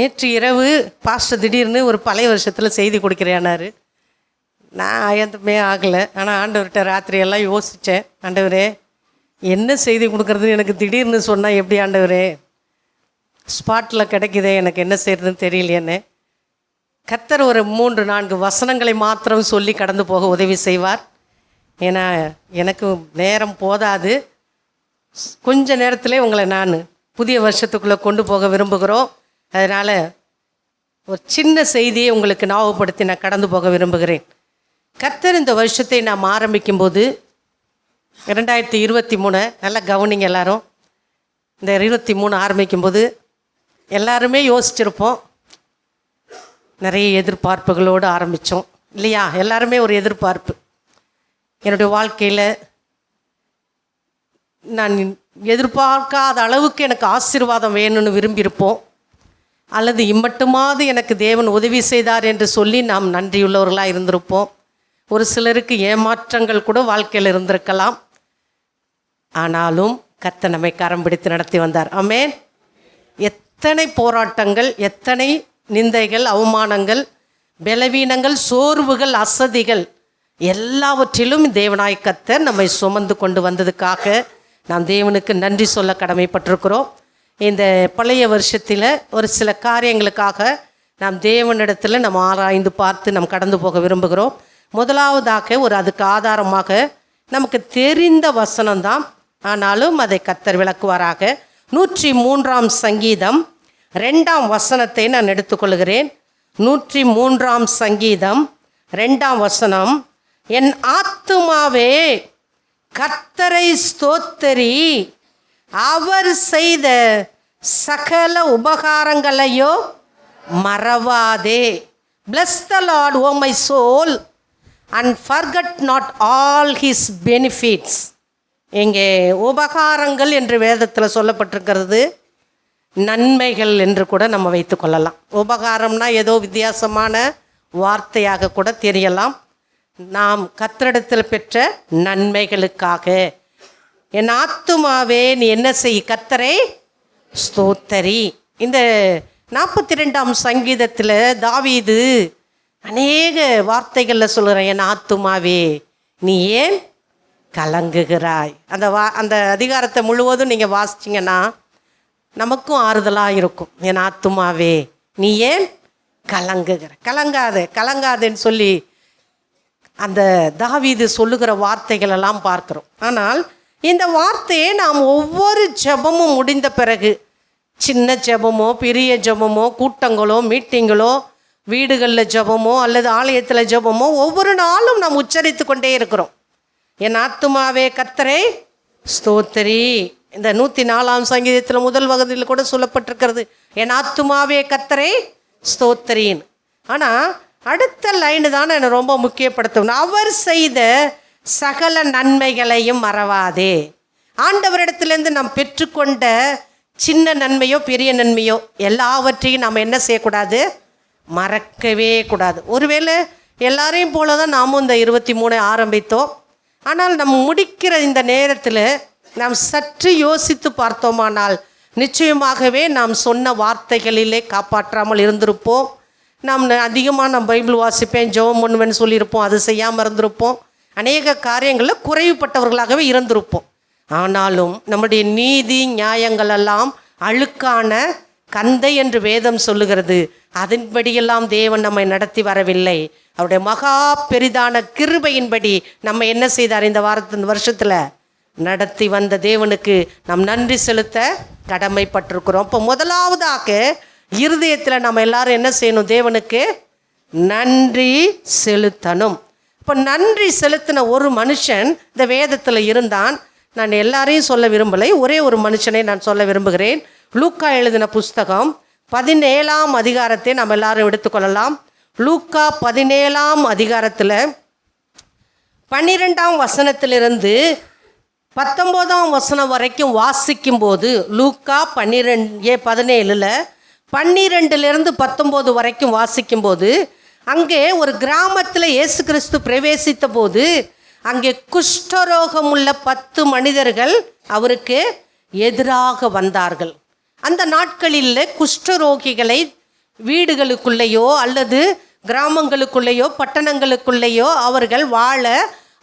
நேற்று இரவு பாஸ்டர் திடீர்னு ஒரு பழைய வருஷத்தில் செய்தி கொடுக்குறேன்னாரு. நான் எதுவுமே ஆகலை. ஆனால் ஆண்டவர்கிட்ட ராத்திரியெல்லாம் யோசித்தேன், ஆண்டவரே என்ன செய்தி கொடுக்குறதுன்னு எனக்கு திடீர்னு சொன்னால் எப்படி ஆண்டவரே, ஸ்பாட்டில் கிடைக்குதே, எனக்கு என்ன செய்கிறதுன்னு தெரியலையேன்னு. கர்த்தர் ஒரு 3-4 வசனங்களை மாத்திரம் சொல்லி கடந்து போக உதவி செய்வார். ஏன்னா எனக்கு நேரம் போதாது. கொஞ்ச நேரத்திலே உங்களை நான் புதிய வருஷத்துக்குள்ளே கொண்டு போக விரும்புகிறோம். அதனால் ஒரு சின்ன செய்தியை உங்களுக்கு ஞாபகப்படுத்தி நான் கடந்து போக விரும்புகிறேன். கர்த்தர் இந்த வருஷத்தை நாம் ஆரம்பிக்கும்போது 2023 நல்லா கவனிங்க எல்லாரும். இந்த 23 ஆரம்பிக்கும்போது எல்லாருமே யோசிச்சிருப்போம், நிறைய எதிர்பார்ப்புகளோடு ஆரம்பித்தோம் இல்லையா? எல்லாருமே ஒரு எதிர்பார்ப்பு. என்னுடைய வாழ்க்கையில் நான் எதிர்பார்க்காத அளவுக்கு எனக்கு ஆசீர்வாதம் வேணும்னு விரும்பியிருப்போம். அல்லது இம்மட்டுமாவது எனக்கு தேவன் உதவி செய்தார் என்று சொல்லி நாம் நன்றியுள்ளவர்களாக இருந்திருப்போம். ஒரு சிலருக்கு ஏமாற்றங்கள் கூட வாழ்க்கையில் இருந்திருக்கலாம். ஆனாலும் கர்த்தர் நம்மை கரம் பிடித்து நடத்தி வந்தார். ஆமென். எத்தனை போராட்டங்கள், எத்தனை நிந்தைகள், அவமானங்கள், பலவீனங்கள், சோர்வுகள், அசதிகள் எல்லாவற்றிலும் தேவனாய் கர்த்தர் நம்மை சுமந்து கொண்டு வந்ததுக்காக நாம் தேவனுக்கு நன்றி சொல்ல கடமைப்பட்டிருக்கிறோம். இந்த பழைய வருஷத்தில் ஒரு சில காரியங்களுக்காக நாம் தேவனிடத்தில் நம்ம ஆராய்ந்து பார்த்து நாம் கடந்து போக விரும்புகிறோம். முதலாவதாக அதுக்கு ஆதாரமாக நமக்கு தெரிந்த வசனம்தான், ஆனாலும் அதை கர்த்தர் விளக்குவாராக. 103ஆம் சங்கீதம் 2ஆம் வசனத்தை நான் எடுத்துக்கொள்கிறேன். 103ஆம் சங்கீதம் 2ஆம் வசனம், என் ஆத்துமாவே கர்த்தரை ஸ்தோத்தரி, அவர் செய்த சகல உபகாரங்களையோ மறவாதே. Bless the Lord, O my soul, and forget not all his benefits. இங்கே உபகாரங்கள் என்று வேதத்தில் சொல்லப்பட்டிருக்கிறது, நன்மைகள் என்று கூட நம்ம வைத்துக்கொள்ளலாம். உபகாரம்னா ஏதோ வித்தியாசமான வார்த்தையாக கூட தெரியலாம். நாம் கர்த்தரிடத்தில் பெற்ற நன்மைகளுக்காக என் ஆத்துமாவே நீ என்ன செய், கர்த்தரை ஸ்தோத்தரி. இந்த 42ஆம் சங்கீதத்தில் தாவீது அநேக வார்த்தைகளில் சொல்கிறேன், என் ஆத்துமாவே நீ ஏன் கலங்குகிறாய். அந்த அதிகாரத்தை முழுவதும் நீங்கள் வாசிச்சிங்கன்னா நமக்கும் ஆறுதலாக இருக்கும். என் ஆத்துமாவே நீ ஏன் கலங்காதேன்னு சொல்லி அந்த தாவீது சொல்லுகிற வார்த்தைகள் எல்லாம் பார்க்குறோம். ஆனால் இந்த வார்த்தையை நாம் ஒவ்வொரு ஜெபமும் முடிந்த பிறகு, சின்ன ஜெபமோ பெரிய ஜெபமோ கூட்டங்களோ மீட்டிங்களோ வீடுகளில் ஜெபமோ அல்லது ஆலயத்தில் ஜெபமோ ஒவ்வொரு நாளும் நாம் உச்சரித்து கொண்டே இருக்கிறோம். என் ஆத்துமாவே கர்த்தரை ஸ்தோத்திரி. இந்த 104ஆம் சங்கீதத்தில் முதல் வகதியில் கூட சொல்லப்பட்டிருக்கிறது, என் ஆத்துமாவே கர்த்தரை ஸ்தோத்திரின்னு. ஆனால் அடுத்த லைனு தான் என்னை ரொம்ப முக்கியப்படுத்தணும், அவர் செய்த சகல நன்மைகளையும் மறவாதே. ஆண்டவரிடத்துலேருந்து நாம் பெற்றுக்கொண்ட சின்ன நன்மையோ பெரிய நன்மையோ எல்லாவற்றையும் நாம் என்ன செய்யக்கூடாது, மறக்கவே கூடாது. ஒருவேளை எல்லாரையும் போல தான் நாமும் இந்த 23 ஆரம்பித்தோம். ஆனால் நம்ம முடிக்கிற இந்த நேரத்தில் நாம் சற்று யோசித்து பார்த்தோமானால் நிச்சயமாகவே நாம் சொன்ன வார்த்தைகளிலே காப்பாற்றாமல் இருந்திருப்போம். நாம் அதிகமாக நான் பைபிள் வாசிப்பேன், ஜெபம் பண்ணுவேன்னு சொல்லியிருப்போம், அது செய்யாமல் இருந்திருப்போம். அநேக காரியங்களில் குறைவுபட்டவர்களாகவே இருந்திருப்போம். ஆனாலும் நம்முடைய நீதி நியாயங்களெல்லாம் அழுக்கான கந்தை என்று வேதம் சொல்லுகிறது. அதன்படியெல்லாம் தேவன் நம்மை நடத்தி வரவில்லை. அவருடைய மகா பெரிதான கிருபையின்படி நம்ம என்ன செய்தார், இந்த வருஷத்தில் நடத்தி வந்த தேவனுக்கு நாம் நன்றி செலுத்த கடமைப்பட்டிருக்கிறோம். இப்போ முதலாவதாக இருதயத்தில் நம்ம எல்லாரும் என்ன செய்யணும், தேவனுக்கு நன்றி செலுத்தணும். இப்போ நன்றி செலுத்தின ஒரு மனுஷன் இந்த வேதத்தில் இருந்தான். நான் எல்லாரையும் சொல்ல விரும்பலை, ஒரே ஒரு மனுஷனை நான் சொல்ல விரும்புகிறேன். லூக்கா எழுதின புஸ்தகம் 17ஆம் அதிகாரத்தை நம்ம எல்லாரும் எடுத்துக்கொள்ளலாம். லூக்கா 17ஆம் அதிகாரத்தில் 12ஆம் வசனத்திலிருந்து 19ஆம் வசனம் வரைக்கும் வாசிக்கும்போது, லூக்கா 17ல் 12லிருந்து 19 வரைக்கும் வாசிக்கும்போது, அங்கே ஒரு கிராமத்தில் இயேசு கிறிஸ்து பிரவேசித்த போது அங்கே குஷ்டரோகம் உள்ள 10 மனிதர்கள் அவருக்கு எதிராக வந்தார்கள். அந்த நாட்களில் குஷ்டரோகிகளை வீடுகளுக்குள்ளேயோ அல்லது கிராமங்களுக்குள்ளேயோ பட்டணங்களுக்குள்ளேயோ அவர்கள் வாழ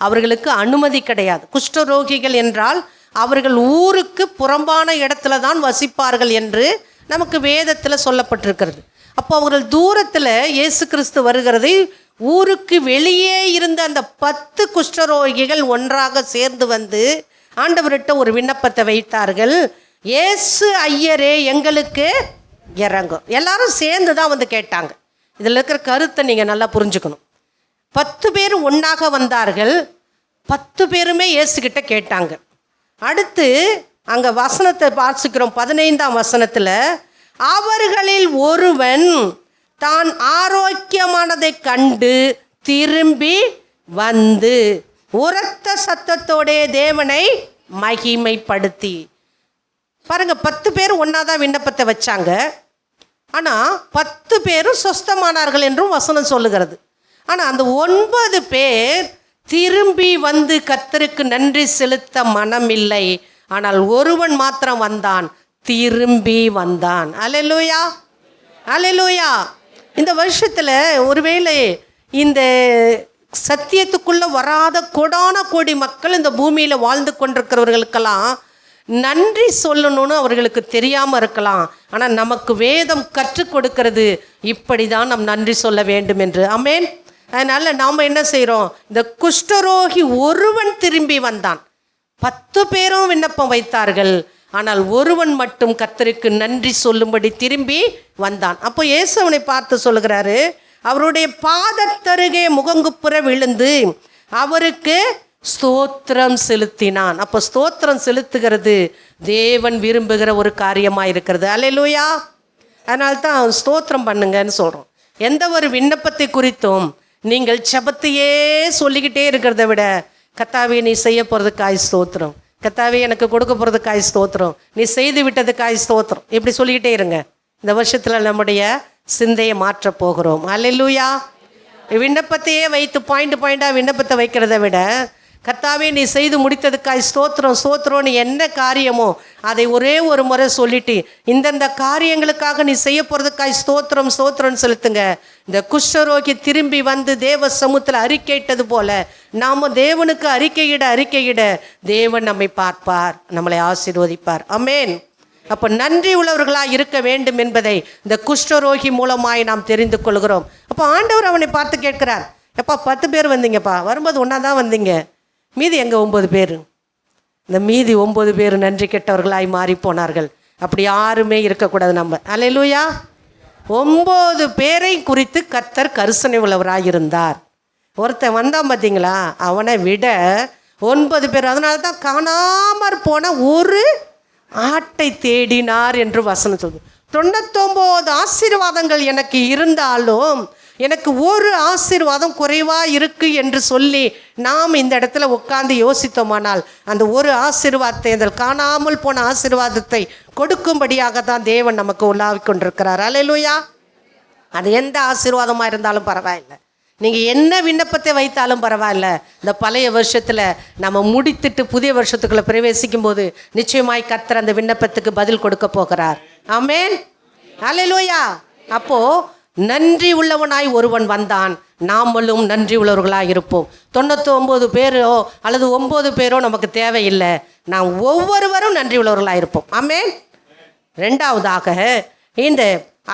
அவர்களுக்கு அனுமதி கிடையாது. குஷ்டரோகிகள் என்றால் அவர்கள் ஊருக்கு புறம்பான இடத்துல தான் வசிப்பார்கள் என்று நமக்கு வேதத்தில் சொல்லப்பட்டிருக்கிறது. அப்போ அவர்கள் தூரத்தில் இயேசு கிறிஸ்து வருகிறதை ஊருக்கு வெளியே இருந்த அந்த 10 குஷ்டரோகிகள் ஒன்றாக சேர்ந்து வந்து ஆண்டவர்கிட்ட ஒரு விண்ணப்பத்தை வைத்தார்கள். இயேசு ஐயரே எங்களுக்கு இறங்கும். எல்லாரும் சேர்ந்து தான் வந்து கேட்டாங்க. இதில் இருக்கிற கருத்தை நீங்கள் நல்லா புரிஞ்சுக்கணும். 10 பேர் ஒன்றாக வந்தார்கள். 10 பேருமே இயேசுக்கிட்ட கேட்டாங்க. அடுத்து அங்கே வசனத்தை வாசிக்கிறோம். 15ஆம் வசனத்தில், அவர்களில் ஒருவன் தான் ஆரோக்கியமானதை கண்டு திரும்பி வந்து உரத்த சத்தத்தோடே தேவனை மகிமைப்படுத்தி. பாருங்க, 10 பேர் ஒன்றா தான் விண்ணப்பத்தை வச்சாங்க. ஆனால் 10 பேரும் சொஸ்தமானார்கள் என்றும் வசனம் சொல்லுகிறது. ஆனால் அந்த 9 பேர் திரும்பி வந்து கர்த்தருக்கு நன்றி செலுத்த மனமில்லை. ஆனால் ஒருவன் மாத்திரம் வந்தான், திரும்பி வந்தான். அல்லேலூயா, அல்லேலூயா. இந்த வருஷத்தில் ஒருவேளை இந்த சத்தியத்துக்குள்ளே வராத கோடான கோடி மக்கள் இந்த பூமியில் வாழ்ந்து கொண்டிருக்கிறவர்களுக்கெல்லாம் நன்றி சொல்லணும்னு அவர்களுக்கு தெரியாமல் இருக்கலாம். ஆனால் நமக்கு வேதம் கற்றுக் கொடுக்கிறது இப்படி தான் நாம் நன்றி சொல்ல வேண்டும் என்று. ஆமென். அதனால் நாம் என்ன செய்கிறோம்? இந்த குஷ்டரோகி ஒருவன் திரும்பி வந்தான். 10 பேரும் விண்ணப்பம் வைத்தார்கள். ஆனால் ஒருவன் மட்டும் கர்த்தருக்கு நன்றி சொல்லும்படி திரும்பி வந்தான். அப்போ இயேசு அவனை பார்த்து சொல்லுகிறாரு, அவருடைய பாதத்தருகே முகங்குப்புற விழுந்து அவருக்கு ஸ்தோத்திரம் செலுத்தினான். அப்போ ஸ்தோத்திரம் செலுத்துகிறது தேவன் விரும்புகிற ஒரு காரியமாக இருக்கிறது. அல்லேலூயா. அதனால்தான் ஸ்தோத்திரம் பண்ணுங்கன்னு சொல்கிறோம். எந்த ஒரு விண்ணப்பத்தை குறித்தும் நீங்கள் ஜெபத்தையே சொல்லிக்கிட்டே இருக்கிறத விட, கர்த்தாவே நீ செய்ய போகிறதுக்காய் ஸ்தோத்திரம், கர்த்தாவே எனக்கு கொடுக்க போகிறதுக்காய் ஸ்தோத்திரம், நீ செய்து விட்டதுக்காய் ஸ்தோத்திரம், இப்படி சொல்லிக்கிட்டே இருங்க. இந்த வருஷத்தில் நம்முடைய சிந்தையை மாற்றப் போகிறோம். அல்லேலூயா. விண்ணப்பத்தையே வைத்து பாயிண்டாக விண்ணப்பத்தை வைக்கிறத விட, கர்த்தாவே நீ செய்து முடித்ததுக்காய் ஸ்தோத்திரம் ஸ்தோத்திரம்னு என்ன காரியமோ அதை ஒரே ஒரு முறை சொல்லிட்டு, இந்தந்த காரியங்களுக்காக நீ செய்ய போகிறதுக்காய் ஸ்தோத்திரம் ஸ்தோத்திரம்னு செலுத்துங்க. இந்த குஷ்டரோகி திரும்பி வந்து தேவ சமூகத்தில் அறிக்கையிட்டது போல நாம் தேவனுக்கு அறிக்கையிட தேவன் நம்மை பார்ப்பார், நம்மளை ஆசீர்வதிப்பார். ஆமென். அப்போ நன்றி உள்ளவர்களாக இருக்க வேண்டும் என்பதை இந்த குஷ்டரோகி மூலமாய் நாம் தெரிந்து கொள்கிறோம். அப்போ ஆண்டவர் அவனை பார்த்து கேட்கிறார், எப்பா 10 பேர் வந்தீங்கப்பா, வரும்போது ஒன்றா தான் வந்தீங்க, மீதி எங்கே 9 பேர்? இந்த மீதி 9 பேர் நன்றி கெட்டவர்களாய் மாறி போனார்கள். அப்படி யாருமே இருக்கக்கூடாது நம்ம. அல்லேலூயா. 9 பேரை குறித்து கர்த்தர் கரிசனை உள்ளவராக இருந்தார். ஒருத்தன் வந்தான் பார்த்தீங்களா, அவனை விட 9 பேர். அதனால தான் காணாமற் போன ஒரு ஆட்டை தேடினார் என்று வசனம் சொல்லுது. 99 ஆசீர்வாதங்கள் எனக்கு இருந்தாலும் எனக்கு ஒரு ஆசீர்வாதம் குறைவாக இருக்குது என்று சொல்லி நாம் இந்த இடத்துல உட்கார்ந்து யோசித்தோமானால் அந்த ஒரு ஆசீர்வாதத்தை, அந்த காணாமல் போன ஆசீர்வாதத்தை கொடுக்கும்படியாக தான் தேவன் நமக்கு உலாவிக் கொண்டிருக்கிறார். அல்லேலூயா. அது எந்த ஆசீர்வாதமாக இருந்தாலும் பரவாயில்லை, நீங்கள் என்ன விண்ணப்பத்தை வைத்தாலும் பரவாயில்ல, இந்த பழைய வருஷத்தில் நம்ம முடித்துட்டு புதிய வருஷத்துக்குள்ளே பிரவேசிக்கும் போது நிச்சயமாய் கர்த்தர் அந்த விண்ணப்பத்துக்கு பதில் கொடுக்க போகிறார். ஆமென். அல்லேலூயா. அப்போது நன்றி உள்ளவனாய் ஒருவன் வந்தான், நாமளும் நன்றி உள்ளவர்களாக இருப்போம். 99 பேரோ அல்லது 9 பேரோ நமக்கு தேவையில்லை, நாம் ஒவ்வொருவரும் நன்றி உள்ளவர்களாக இருப்போம். ஆமென். 2வதாக இந்த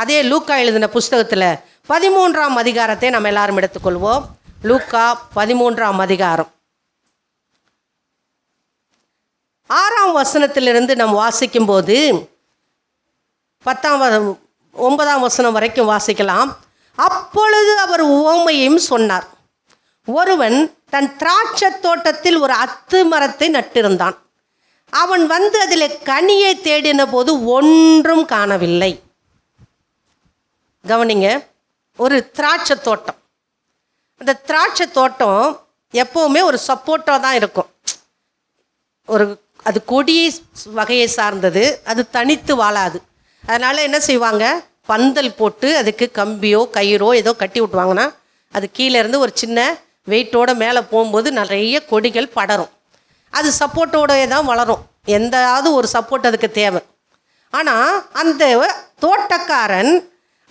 அதே லூக்கா எழுதின புஸ்தகத்தில் 13ஆம் அதிகாரத்தை நம்ம எல்லாரும் எடுத்துக்கொள்வோம். லூக்கா 13ஆம் அதிகாரம் 6ஆம் வசனத்திலிருந்து நாம் வாசிக்கும்போது 9ஆம் வசனம் வரைக்கும் வாசிக்கலாம். அப்பொழுது அவர் உவமையும் சொன்னார். ஒருவன் தன் திராட்சை தோட்டத்தில் ஒரு அத்து மரத்தை நட்டிருந்தான். அவன் வந்து அதில் கனியை தேடின போது ஒன்றும் காணவில்லை. கவனிங்க, ஒரு திராட்சை தோட்டம். அந்த திராட்சை தோட்டம் எப்போவுமே ஒரு சப்போர்ட்டாக தான் இருக்கும். அது கொடி வகையை சார்ந்தது, அது தனித்து வாழாது. அதனால் என்ன செய்வாங்க, பந்தல் போட்டு அதுக்கு கம்பியோ கயிறோ ஏதோ கட்டி விட்டுவாங்கன்னா அது கீழேருந்து ஒரு சின்ன வெயிட்டோடு மேலே போகும்போது நிறைய கொடிகள் படரும். அது சப்போர்ட்டோடே தான் வளரும், எந்தாவது ஒரு சப்போர்ட் அதுக்கு தேவை. ஆனால் அந்த தோட்டக்காரன்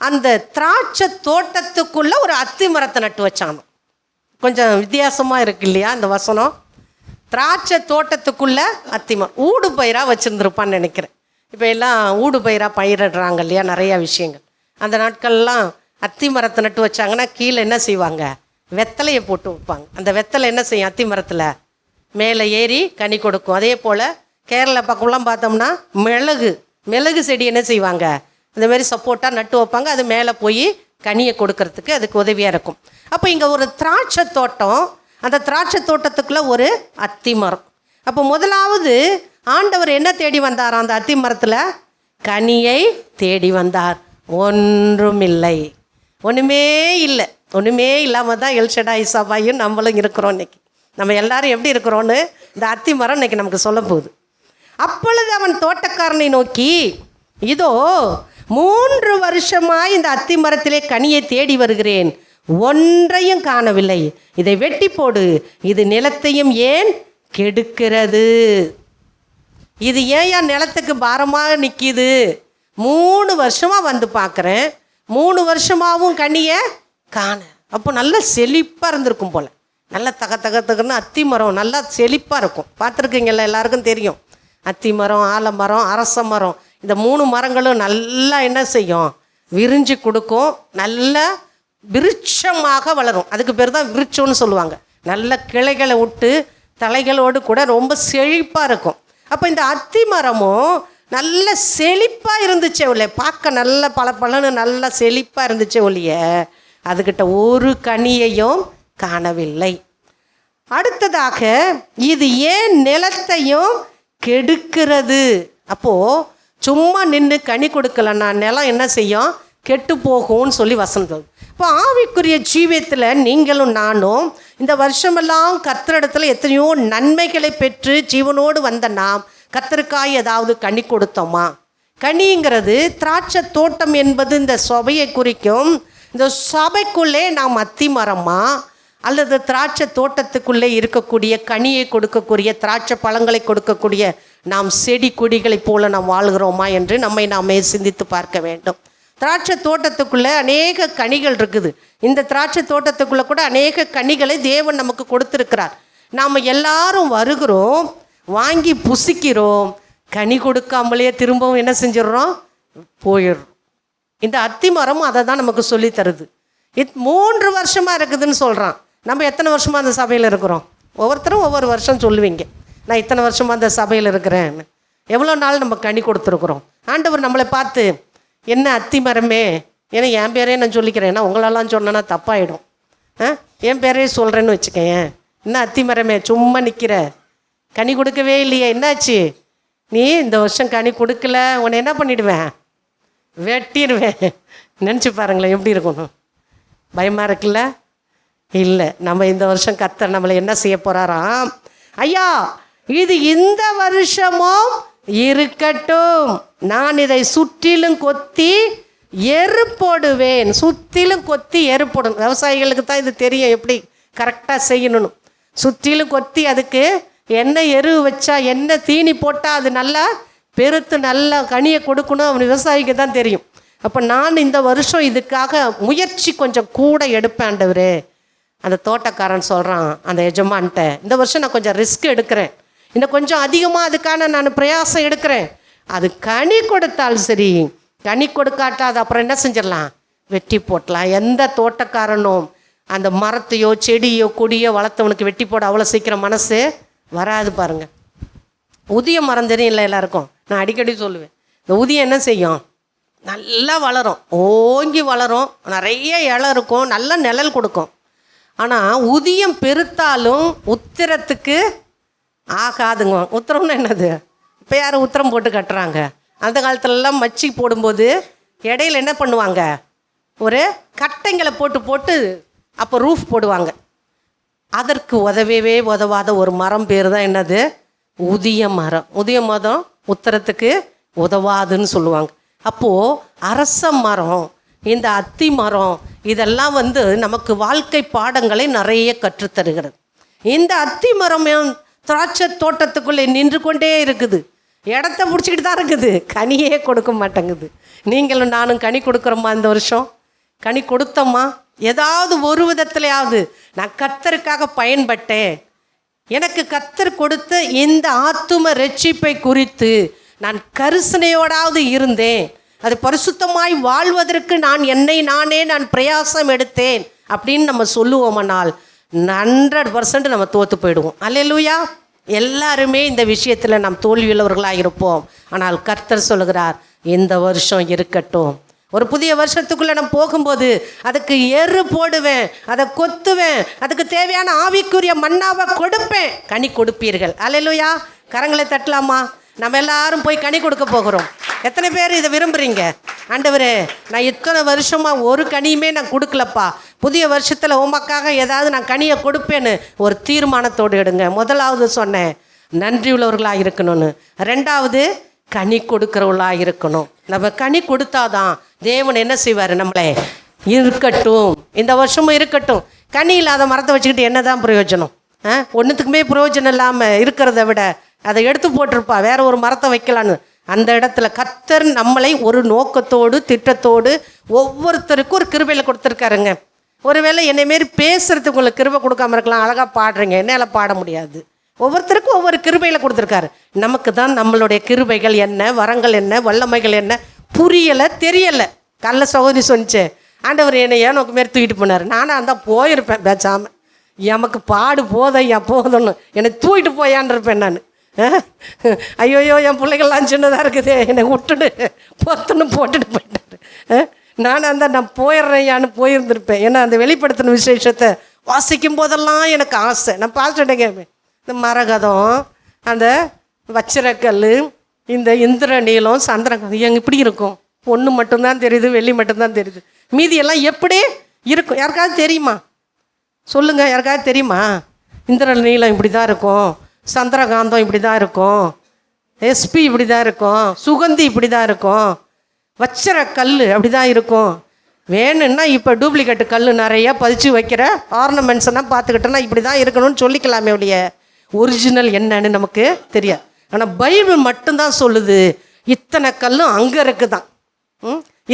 அந்த திராட்சை தோட்டத்துக்குள்ளே ஒரு அத்தி மரத்தை நட்டு வச்சானோ. கொஞ்சம் வித்தியாசமாக இருக்கு இல்லையா இந்த வசனம்? திராட்சை தோட்டத்துக்குள்ளே அத்திமரம் ஊடு பயிராக வச்சுருந்துருப்பான்னு நினைக்கிறேன். இப்போ எல்லாம் ஊடு பயிராக பயிரிடுறாங்க இல்லையா நிறையா விஷயங்கள். அந்த நாட்கள்லாம் அத்தி மரத்தை நட்டு வச்சாங்கன்னா கீழே என்ன செய்வாங்க, வெத்தலையை போட்டு வைப்பாங்க. அந்த வெத்தலை என்ன செய்யும், அத்தி மரத்தில் மேலே ஏறி கனி கொடுக்கும். அதே போல் கேரளா பக்கம்லாம் பார்த்தோம்னா மிளகு செடி என்ன செய்வாங்க, இந்த மாதிரி சப்போர்ட்டாக நட்டு வைப்பாங்க. அது மேலே போய் கனியை கொடுக்கறதுக்கு அதுக்கு உதவியாக இருக்கும். அப்போ இங்கே ஒரு திராட்சை தோட்டம், அந்த திராட்சை தோட்டத்துக்குள்ளே ஒரு அத்தி மரம். அப்போ முதலாவது ஆண்டவர் என்ன தேடி வந்தார்? அந்த அத்தி மரத்தில் கனியை தேடி வந்தார். ஒன்றுமில்லை, ஒன்றுமே இல்லாமல் தான் எல்ஷடாய் சபாயும் நம்மளும் இருக்கிறோம். இன்னைக்கு நம்ம எல்லாரும் எப்படி இருக்கிறோன்னு இந்த அத்தி மரம் இன்னைக்கு நமக்கு சொல்ல போகுது. அப்பொழுது அவன் தோட்டக்காரனை நோக்கி, இதோ 3 வருஷமாய் இந்த அத்தி மரத்திலே கனியை தேடி வருகிறேன், ஒன்றையும் காணவில்லை. இதை வெட்டி போடு, இது நிலத்தையும் ஏன் கெடுக்கிறது? இது ஏன் நிலத்துக்கு பாரமாக நிற்கிது? 3 வருஷமாக வந்து பார்க்குறேன், 3 வருஷமாகவும் கனியை காண. அப்போ நல்லா செழிப்பாக இருந்திருக்கும் போல். நல்லா தகன்னு அத்தி மரம் நல்லா செழிப்பாக இருக்கும். பார்த்துருக்கீங்கல்ல, எல்லாருக்கும் தெரியும். அத்தி மரம், ஆலமரம், அரச மரம், இந்த 3 மரங்களும் நல்லா என்ன செய்யும், விரிஞ்சு கொடுக்கும், நல்ல விருட்சமாக வளரும். அதுக்கு பேர் தான் விருட்சம்னு சொல்லுவாங்க. நல்ல கிளைகளை விட்டு தலைகளோடு கூட ரொம்ப செழிப்பாக இருக்கும். அப்போ இந்த அத்தி மரமும் நல்ல செழிப்பாக இருந்துச்சு ஒழிய, பார்க்க நல்ல பளபளன்னு நல்லா செழிப்பாக இருந்துச்சு ஒழிய அதுக்கிட்ட ஒரு கனியையும் காணவில்லை. அடுத்ததாக, இது ஏன் நிலத்தையும் கெடுக்கிறது? அப்போது சும்மா நின்று கனி கொடுக்கலன்னா நிலம் என்ன செய்யும், கெட்டு போகும்னு சொல்லி வசனம். இப்போ ஆவிக்குரிய ஜீவியத்தில் நீங்களும் நானும் இந்த வருஷமெல்லாம் கர்த்தரிடத்தில் எத்தனையோ நன்மைகளை பெற்று ஜீவனோடு வந்த நாம் கர்த்தருக்காய் ஏதாவது கனி கொடுத்தோமா? கனிங்கிறது திராட்சை தோட்டம் என்பது இந்த சபையை குறிக்கும். இந்த சபைக்குள்ளே நாம் அத்தி மரமா அல்லது திராட்சை தோட்டத்துக்குள்ளே இருக்கக்கூடிய கனியை கொடுக்கக்கூடிய திராட்சை பழங்களை கொடுக்கக்கூடிய நாம் செடி கொடிகளைப் போல நாம் வாழ்கிறோமா என்று நம்மை நாமே சிந்தித்து பார்க்க வேண்டும். திராட்சை தோட்டத்துக்குள்ளே அநேக கனிகள் இருக்குது. இந்த திராட்சை தோட்டத்துக்குள்ளே கூட அநேக கனிகளை தேவன் நமக்கு கொடுத்துருக்கிறார். நாம் எல்லாரும் வருகிறோம், வாங்கி புசிக்கிறோம், கனி கொடுக்காமலேயே திரும்பவும் என்ன செஞ்சிடறோம், போயிடுறோம். இந்த அத்தி மரமும் அதை தான் நமக்கு சொல்லி தருது. 3 வருஷமாக இருக்குதுன்னு சொல்கிறான். நம்ம எத்தனை வருஷமாக அந்த சபையில் இருக்கிறோம்? ஒவ்வொருத்தரும் ஒவ்வொரு வருஷம் சொல்லுவீங்க, நான் இத்தனை வருஷமாக அந்த சபையில் இருக்கிறேன்னு. எவ்வளோ நாள் நம்ம கனி கொடுத்துருக்குறோம்? ஆண்டவர் நம்மளை பார்த்து, என்ன அத்தி மரமே, ஏன்னா என் பேரே நான் சொல்லிக்கிறேன், ஏன்னா உங்களெல்லாம் சொன்னேன்னா தப்பாயிடும். என் பேரே சொல்கிறேன்னு வச்சுக்கேன். என்ன அத்தி மரமே சும்மா நிற்கிற, கனி கொடுக்கவே இல்லையே, என்னாச்சு? நீ இந்த வருஷம் கனி கொடுக்கல, உன்னை என்ன பண்ணிடுவேன், வெட்டிடுவேன். நினச்சி பாருங்களேன் எப்படி இருக்கணும். பயமாக இருக்குல்ல? இல்லை, நம்ம இந்த வருஷம் கர்த்தர் நம்மளை என்ன செய்ய போகிறாராம்? ஐயா, இது இந்த வருஷமும் இருக்கட்டும், நான் இதை சுற்றிலும் கொத்தி எரு போடுவேன். சுற்றிலும் கொத்தி எரு போடணும். விவசாயிகளுக்கு தான் இது தெரியும் எப்படி கரெக்டாக செய்யணும். சுற்றிலும் கொத்தி அதுக்கு என்ன எரு வச்சா, என்ன தீனி போட்டால் அது நல்லா பெருத்து நல்லா கனியை கொடுக்கணும், அவன் விவசாயிக்கு தான் தெரியும். அப்போ நான் இந்த வருஷம் இதுக்காக முயற்சி கொஞ்சம் கூட எடுப்பேன் ஆண்டவரே. அந்த தோட்டக்காரன் சொல்கிறான் அந்த எஜமான்ட்ட, இந்த வருஷம் நான் கொஞ்சம் ரிஸ்க் எடுக்கிறேன், இன்னும் கொஞ்சம் அதிகமாக அதுக்கான நான் பிரயாசம் எடுக்கிறேன். அது கனி கொடுத்தாலும் சரி, கனி கொடுக்காட்டா அது அப்புறம் என்ன செஞ்சிடலாம், வெட்டி போட்டலாம். எந்த தோட்டக்காரனும் அந்த மரத்தையோ செடியோ கொடியோ வளர்த்தவனுக்கு வெட்டி போட அவ்வளோ சீக்கிரம் மனசு வராது. பாருங்கள், உதிய மரம் தெரியும் இல்லை எல்லாருக்கும், நான் அடிக்கடி சொல்லுவேன். இந்த உதியம் என்ன செய்யும், நல்லா வளரும், ஓங்கி வளரும், நிறைய இலை இருக்கும், நல்ல நிழல் கொடுக்கும். ஆனால் உதியம் பெருத்தாலும் உத்திரத்துக்கு ஆகாதுங்க. உத்திரம்னு என்னது? இப்போ யாரும் உத்திரம் போட்டு கட்டுறாங்க? அந்த காலத்துலலாம் மச்சி போடும்போது இடையில என்ன பண்ணுவாங்க, ஒரு கட்டைங்களை போட்டு அப்போ ரூஃப் போடுவாங்க. அதற்கு உதவவே உதவாத ஒரு மரம் பேர் தான் என்னது, உதிய மரம். உதிய மரம் உத்திரத்துக்கு உதவாதுன்னு சொல்லுவாங்க. அப்போது அரச மரம், இந்த அத்தி மரம், இதெல்லாம் நமக்கு வாழ்க்கை பாடங்களை நிறைய கற்றுத்தருகிறது. இந்த அத்தி மரம் திராட்சை தோட்டத்துக்குள்ளே நின்று கொண்டே இருக்குது. இடத்த பிடிச்சிக்கிட்டு தான் இருக்குது, கனியே கொடுக்க மாட்டேங்குது. நீங்களும் நானும் கனி கொடுக்குறோமா? இந்த வருஷம் கனி கொடுத்தோமா? ஏதாவது ஒரு விதத்துலையாவது நான் கர்த்தருக்காக பயன்பட்டேன், எனக்கு கர்த்தர் கொடுத்த இந்த ஆத்தும ரட்சிப்பை குறித்து நான் கரிசனையோடாவது இருந்தேன், அது பரிசுத்தமாய் வாழ்வதற்கு நான் பிரயாசம் எடுத்தேன் அப்படின்னு நம்ம சொல்லுவோம்னால் 100% நம்ம தோற்று போயிடுவோம். அல்லேலூயா. எல்லாருமே இந்த விஷயத்தில் நாம் தோல்வியுள்ளவர்களாக இருப்போம். ஆனால் கர்த்தர் சொல்லுகிறார், இந்த வருஷம் இருக்கட்டும். ஒரு புதிய வருஷத்துக்குள்ளே நான் போகும்போது அதுக்கு எரு போடுவேன், அதை கொத்துவேன், அதுக்கு தேவையான ஆவிக்குரிய மன்னாவை கொடுப்பேன், கனி கொடுப்பீர்கள். அல்லேலூயா. கரங்களை தட்டலாமா? நம்ம எல்லாரும் போய் கனி கொடுக்க போகிறோம். எத்தனை பேர் இதை விரும்புகிறீங்க? ஆண்டவரே, நான் இத்தனை வருஷமாக ஒரு கனியுமே நான் கொடுக்கலப்பா, புதிய வருஷத்தில் உமக்காக ஏதாவது நான் கனியை கொடுப்பேன்னு ஒரு தீர்மானத்தோடு எடுங்க. முதலாவது சொன்னேன், நன்றி உள்ளவர்களாக இருக்கணும்னு. ரெண்டாவது, கனி கொடுக்குறவர்களாக இருக்கணும். நம்ம கனி கொடுத்தாதான் தேவன் என்ன செய்வார்? நம்மளே இருக்கட்டும், இந்த வருஷமும் இருக்கட்டும். கனி இல்லாத மரத்தை வச்சுக்கிட்டு என்ன தான் பிரயோஜனம்? ஒன்றுத்துக்குமே பிரயோஜனம் இல்லாமல் இருக்கிறத விட அதை எடுத்து போட்டிருப்பா, வேற ஒரு மரத்தை வைக்கலான்னு. அந்த இடத்துல கர்த்தர் நம்மளை ஒரு நோக்கத்தோடு திட்டத்தோடு ஒவ்வொருத்தருக்கும் ஒரு கிருபையில் கொடுத்துருக்காருங்க. ஒருவேளை என்னை மாரி பேசுகிறதுக்கு உங்களுக்கு கிருபை கொடுக்காம இருக்கலாம், அழகாக பாடுறீங்க, என்னால் பாட முடியாது. ஒவ்வொருத்தருக்கும் ஒவ்வொரு கிருபையில் கொடுத்துருக்காரு. நமக்கு தான் நம்மளுடைய கிருபைகள் என்ன, வரங்கள் என்ன, வல்லமைகள் என்ன புரியலை, தெரியலை. காலைல சகோதரி சொன்னிச்சே, ஆண்டவர் என்னை ஏன் நோக்கு மாரி தூக்கிட்டு போனார். நானும் அந்த போயிருப்பேன் பேசாமல், எமக்கு பாடு போதும்னு என்னை தூக்கிட்டு போயான்னு இருப்பேன் நான். ஐயோயோ, என் பிள்ளைகள்லாம் சின்னதாக இருக்குது, என்னை விட்டுடு பொத்துன்னு போட்டுட்டு போயிட்டாரு. நான் போயிடுறேயான்னு போயிருந்திருப்பேன். ஏன்னா அந்த வெளிப்படுத்தின விசேஷத்தை வாசிக்கும் போதெல்லாம் எனக்கு ஆசை. நான் பாஸ்டர்கிட்ட கேட்பேன், இந்த மரகதம், அந்த வச்சிரக்கல், இந்த இந்திர நீளம், சந்திரகதம் எங்க இப்படி இருக்கும்? ஒன்று மட்டும்தான் தெரியுது, வெள்ளி மட்டும்தான் தெரியுது, மீதியெல்லாம் எப்படி இருக்கும்? யாருக்காவது தெரியுமா? சொல்லுங்கள், யாருக்காவது தெரியுமா? இந்திர நீளம் இப்படி தான் இருக்கும், சந்திரகாந்தம் இப்படி தான் இருக்கும், எஸ்பி இப்படி தான் இருக்கும், சுகந்தி இப்படி தான் இருக்கும், வச்சிர கல் அப்படி தான் இருக்கும். வேணும்னா இப்போ டூப்ளிகேட்டு கல் நிறையா பதிச்சு வைக்கிற ஆர்னமெண்ட்ஸ் எல்லாம் பார்த்துக்கிட்டோன்னா இப்படி தான் இருக்கணும்னு சொல்லிக்கலாமே ஒழிய ஒரிஜினல் என்னன்னு நமக்கு தெரியாது. ஆனால் பைபிள் மட்டும்தான் சொல்லுது, இத்தனை கல்லும் அங்கே இருக்குதான்.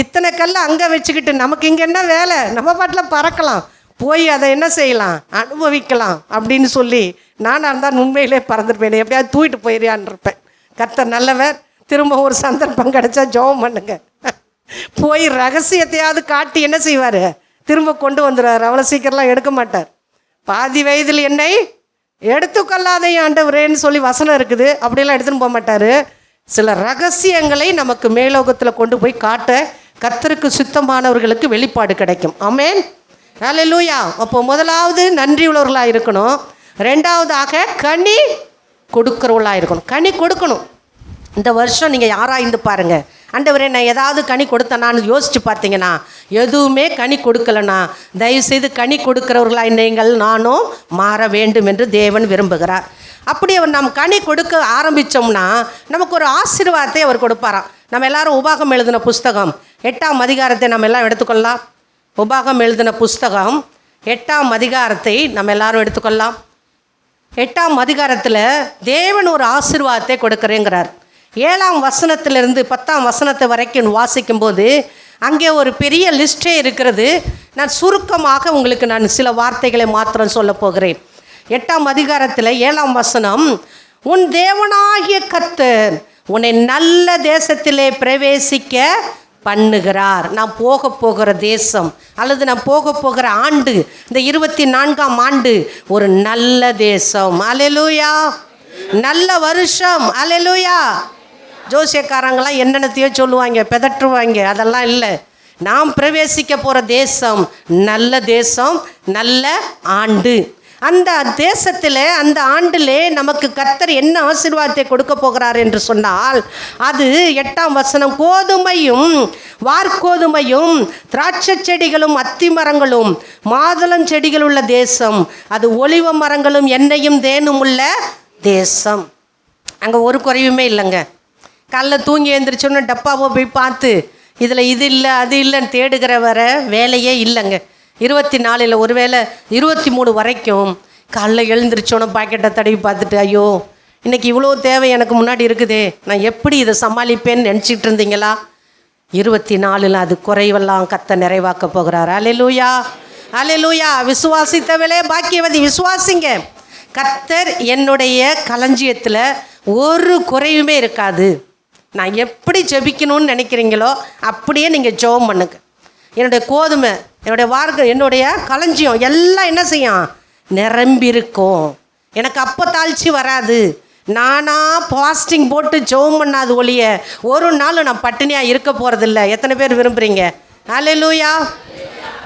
இத்தனை கல் அங்கே வச்சுக்கிட்டு நமக்கு இங்கே என்ன வேலை? நம்ம பாட்டில் பறக்கலாம், போய் அதை என்ன செய்யலாம், அனுபவிக்கலாம் அப்படின்னு சொல்லி நானாக இருந்தால் உண்மையிலே பறந்துருப்பேன். எப்படியாவது தூக்கிட்டு போயிடுறியான்னு இருப்பேன். கர்த்தர் நல்லவர், திரும்ப ஒரு சந்தர்ப்பம் கிடச்சா ஜெபம் பண்ணுங்க, போய் ரகசியத்தையாவது காட்டி என்ன செய்வார்? திரும்ப கொண்டு வந்துடுவார். அவ்வளோ சீக்கிரம்லாம் எடுக்க மாட்டார். பாதி வயதில் என்னை எடுத்துக்கொள்ளாதே ஆண்டவரேன்னு சொல்லி வசனம் இருக்குது, அப்படியெல்லாம் எடுத்துன்னு போக மாட்டார். சில ரகசியங்களை நமக்கு மேலோகத்தில் கொண்டு போய் காட்ட கர்த்தருக்கு சுத்தமானவர்களுக்கு வெளிப்பாடு கிடைக்கும். ஆமென், ஹல்லேலூயா. அப்போ முதலாவது நன்றி உள்ளவர்களாக இருக்கணும். ரெண்டாவதாக கனி கொடுக்குறவர்களாக இருக்கணும். கனி கொடுக்கணும். இந்த வருஷம் நீங்கள் ஆராய்ந்து பாருங்கள், ஆண்டவரே நான் ஏதாவது கனி கொடுத்தனான்னு யோசித்து பார்த்தீங்கன்னா எதுவுமே கனி கொடுக்கலனா தயவுசெய்து கனி கொடுக்குறவர்களாக நீங்கள் நானும் மாற வேண்டும் என்று தேவன் விரும்புகிறார். அப்படி அவர் நாம் கனி கொடுக்க ஆரம்பித்தோம்னா நமக்கு ஒரு ஆசீர்வாதத்தை அவர் கொடுப்பாராம். நம்ம எல்லாரும் உபாகம் எழுதின புஸ்தகம் 8ஆம் அதிகாரத்தை நம்ம எல்லாம் எடுத்துக்கொள்ளலாம். உபாகம் எழுதின புஸ்தகம் 8ஆம் அதிகாரத்தை நம்ம எல்லாரும் எடுத்துக்கொள்ளலாம். 8ஆம் அதிகாரத்தில் தேவன் ஒரு ஆசீர்வாதத்தை கொடுக்குறேங்கிறார். 7ஆம் வசனத்திலிருந்து 10ஆம் வசனத்தை வரைக்கும் வாசிக்கும்போது அங்கே ஒரு பெரிய லிஸ்டே இருக்கிறது. நான் சுருக்கமாக உங்களுக்கு நான் சில வார்த்தைகளை மாத்திரம் சொல்ல போகிறேன். 8ஆம் அதிகாரத்தில் 7ஆம் வசனம், உன் தேவனாகிய கர்த்தர் உன்னை நல்ல தேசத்திலே பிரவேசிக்க பண்ணுகிறார். நான் போகிற தேசம் அல்லது நான் போகிற ஆண்டு, இந்த 24ஆம் ஆண்டு ஒரு நல்ல தேசம். அல்லேலூயா. நல்ல வருஷம். அல்லேலூயா. ஜோசியக்காரங்களாம் என்னென்னத்தையோ சொல்லுவாங்க, பெதற்றுவாங்க, அதெல்லாம் இல்லை. நாம் பிரவேசிக்க போகிற தேசம் நல்ல தேசம், நல்ல ஆண்டு. அந்த தேசத்தில் அந்த ஆண்டிலே நமக்கு கர்த்தர் என்ன ஆசீர்வாதத்தை கொடுக்க போகிறார் என்று சொன்னால் அது 8ஆம் வசனம், கோதுமையும் வார்கோதுமையும் திராட்சை செடிகளும் அத்தி மரங்களும் மாதுளம் செடிகள் உள்ள தேசம், அது ஒலிவ மரங்களும் எண்ணெயும் தேனும் உள்ள தேசம். அங்கே ஒரு குறைவுமே இல்லைங்க. காலைல தூங்கி எழுந்திரிச்சோன்னு டப்பாவோ போய் பார்த்து இதில் இது இல்லை அது இல்லைன்னு தேடுகிற வர வேலையே இல்லைங்க. 24 ஒருவேளை 23 வரைக்கும் காலைல எழுந்திரிச்சோன்னு பாக்கெட்டை தடவி பார்த்துட்டு ஐயோ இன்றைக்கி இவ்வளோ தேவை எனக்கு முன்னாடி இருக்குதே, நான் எப்படி இதை சமாளிப்பேன்னு நினச்சிட்டு இருந்தீங்களா? 24 அது குறைவெல்லாம் கர்த்தர் நிறைவாக்க போகிறார். அல்லேலூயா, அல்லேலூயா. விசுவாசித்தவளே பாக்கியவதி, விசுவாசிங்க. கர்த்தர் என்னுடைய களஞ்சியத்தில் ஒரு குறையுமே இருக்காது. நான் எப்படி ஜெபிக்கணும்னு நினைக்கிறீங்களோ அப்படியே நீங்கள் ஜெபம் பண்ணுங்க. என்னுடைய கோதுமை, என்னுடைய களஞ்சியம் எல்லாம் என்ன செய்யும்? நிரம்பியிருக்கும். எனக்கு அப்போ தாழ்ச்சி வராது. நானாக ஃபாஸ்டிங் போட்டு ஜெபம் பண்ணாது ஒழிய ஒரு நாள் நான் பட்டினியாக இருக்க போகிறதில்ல. எத்தனை பேர் விரும்புகிறீங்க? அல்லேலூயா.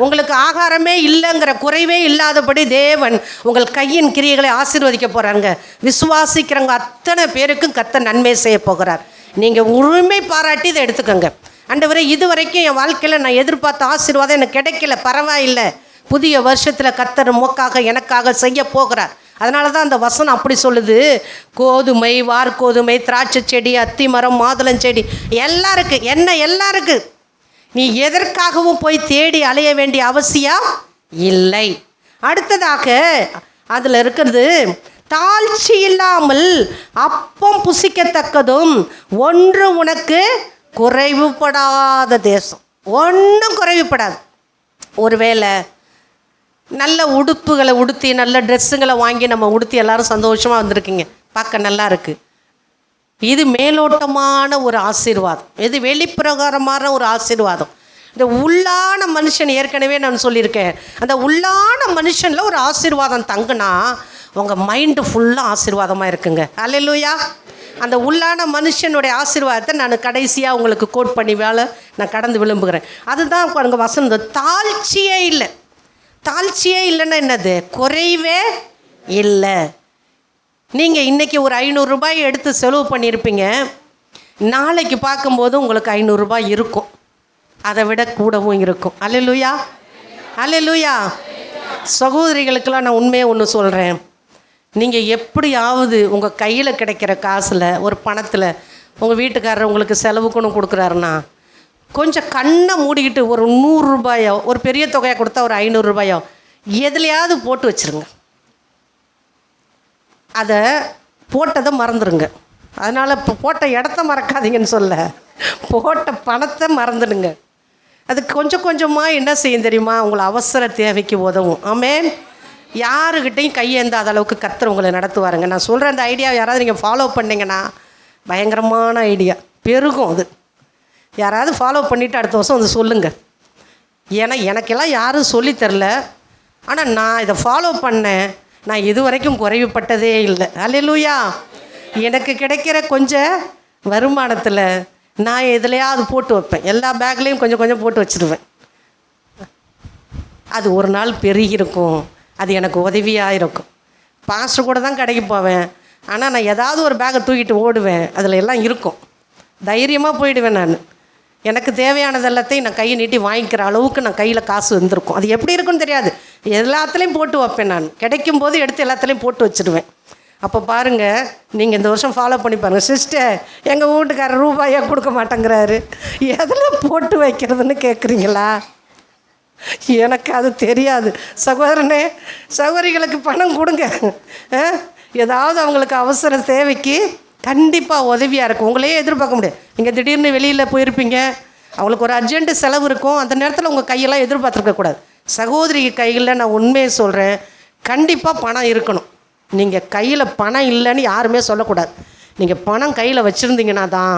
உங்களுக்கு ஆகாரமே இல்லைங்கிற குறைவே இல்லாதபடி தேவன் உங்கள் கையின் கிரியைகளை ஆசீர்வதிக்க போகிறாங்க. விசுவாசிக்கிறவங்க அத்தனை பேருக்கும் கர்த்தர் நன்மை செய்ய போகிறார். நீங்கள் உரிமை பாராட்டி இதை எடுத்துக்கோங்க. ஆண்டவரே, இது வரைக்கும் என் வாழ்க்கையில் நான் எதிர்பார்த்த ஆசீர்வாதம் எனக்கு கிடைக்கல, பரவாயில்லை. புதிய வருஷத்தில் கர்த்தர் உமக்காக எனக்காக செய்ய போகிறார். அதனால தான் அந்த வசனம் அப்படி சொல்லுது. கோதுமை, வார்கோதுமை, திராட்சை செடி, அத்தி மரம், மாதுளஞ்செடி எல்லாம் இருக்குது. எல்லாம் இருக்குது. நீ எதற்காகவும் போய் தேடி அலைய வேண்டிய அவசியம் இல்லை. அடுத்ததாக அதில் இருக்கிறது, தாழ்ச்சி இல்லாமல் அப்பம் புசிக்கத்தக்கதும் ஒன்று உனக்கு குறைவுபடாத தேசம். ஒன்றும் குறைவுபடாது. ஒருவேளை நல்ல உடுப்புகளை உடுத்தி, நல்ல ட்ரெஸ்ஸுங்களை வாங்கி நம்ம உடுத்தி எல்லோரும் சந்தோஷமாக வந்திருக்கீங்க, பார்க்க நல்லா இருக்குது. இது மேலோட்டமான ஒரு ஆசீர்வாதம், இது வெளிப்பிரகாரமான ஒரு ஆசீர்வாதம். இந்த உள்ளான மனுஷன், ஏற்கனவே நான் சொல்லியிருக்கேன், அந்த உள்ளான மனுஷனில் ஒரு ஆசீர்வாதம் தங்குனா உங்கள் மைண்டு ஃபுல்லாக ஆசீர்வாதமாக இருக்குங்க. அல்லேலூயா. அந்த உள்ளான மனுஷனுடைய ஆசீர்வாதத்தை நான் கடைசியாக உங்களுக்கு கோட் பண்ணி நான் கடந்து விரும்புகிறேன். அதுதான் பாருங்க வசனம். தாழ்ச்சியே இல்லை. தாழ்ச்சியே இல்லைன்னா என்னது? குறைவே இல்லை. நீங்கள் இன்றைக்கி ஒரு 500 ரூபாய் எடுத்து செலவு பண்ணியிருப்பீங்க. நாளைக்கு பார்க்கும்போது உங்களுக்கு 500 ரூபாய் இருக்கும், அதை விட கூடவும் இருக்கும். அல்லேலூயா, அல்லேலூயா. சகோதரிகளுக்கெல்லாம் நான் உண்மையாக ஒன்று சொல்கிறேன். நீங்கள் எப்படியாவது உங்கள் கையில் கிடைக்கிற காசில், ஒரு பணத்தில் உங்கள் வீட்டுக்காரர் உங்களுக்கு செலவுக்குன்னு கொடுக்குறாருன்னா, கொஞ்சம் கண்ணை மூடிக்கிட்டு ஒரு 100 ரூபாயோ, ஒரு பெரிய தொகையாக கொடுத்தா ஒரு 500 ரூபாயோ எதுலையாவது போட்டு வச்சுருங்க. அதை போட்டதை மறந்துடுங்க. அதனால் இப்போ போட்ட இடத்த மறக்காதீங்கன்னு சொல்ல, போட்ட பணத்தை மறந்துடுங்க. அது கொஞ்சம் கொஞ்சமாக என்ன செய்யும் தெரியுமா? உங்களை அவசர தேவைக்கு உதவும். ஆமென். யாருக்கிட்டையும் கையேந்தாத அளவுக்கு கர்த்தர் உங்களை நடத்துவாருங்க. நான் சொல்கிற அந்த ஐடியா யாராவது நீங்கள் ஃபாலோ பண்ணிங்கன்னா பயங்கரமான ஐடியா, பெருகும். அது யாராவது ஃபாலோ பண்ணிவிட்டு அடுத்த வருஷம் வந்து சொல்லுங்கள். ஏன்னா எனக்கெல்லாம் யாரும் சொல்லித்தரல, ஆனால் நான் இதை ஃபாலோ பண்ணேன். நான் இது வரைக்கும் குறைவுபட்டதே இல்லை. அல்லேலூயா. எனக்கு கிடைக்கிற கொஞ்சம் வருமானத்தில் நான் எதுலையாவது போட்டு வைப்பேன். எல்லா பேக்லேயும் கொஞ்சம் கொஞ்சம் போட்டு வச்சுருவேன். அது ஒரு நாள் பெருகி இருக்கும், அது எனக்கு உதவியாக இருக்கும். பாஸ்டர் கூட தான் கடைக்கு போவேன், ஆனால் நான் ஏதாவது ஒரு பேக்கை தூக்கிட்டு ஓடுவேன். அதில் எல்லாம் இருக்கும். தைரியமாக போயிடுவேன். நான் எனக்கு தேவையானது எல்லாத்தையும் நான் கையை நீட்டி வாங்கிக்கிற அளவுக்கு நான் கையில் காசு வந்திருக்கும். அது எப்படி இருக்குன்னு தெரியாது, எல்லாத்துலேயும் போட்டு வைப்பேன். நான் கிடைக்கும் போது எடுத்து எல்லாத்துலேயும் போட்டு வச்சுடுவேன். அப்போ பாருங்கள், நீங்கள் இந்த வருஷம் ஃபாலோ பண்ணி பாருங்கள். சிஸ்டர், எங்கள் வீட்டுக்காரர் ரூபாயே கொடுக்க மாட்டேங்கிறாரு, எதில் போட்டு வைக்கிறதுன்னு கேட்குறீங்களா? எனக்கு அது தெரியாது. சகோதரனே, சகோதரிகளுக்கு பணம் கொடுங்க. ஏதாவது அவங்களுக்கு அவசர தேவைக்கு கண்டிப்பாக உதவியாக இருக்கும். உங்களையே எதிர்பார்க்க முடியாது. நீங்கள் திடீர்னு வெளியில் போயிருப்பீங்க, அவங்களுக்கு ஒரு அர்ஜென்ட்டு செலவு இருக்கும். அந்த நேரத்தில் உங்கள் கையெல்லாம் எதிர்பார்த்துருக்கக்கூடாது. சகோதரி கையில் நான் உண்மையை சொல்கிறேன், கண்டிப்பாக பணம் இருக்கணும். நீங்கள் கையில் பணம் இல்லைன்னு யாருமே சொல்லக்கூடாது. நீங்கள் பணம் கையில் வச்சுருந்தீங்கன்னா தான்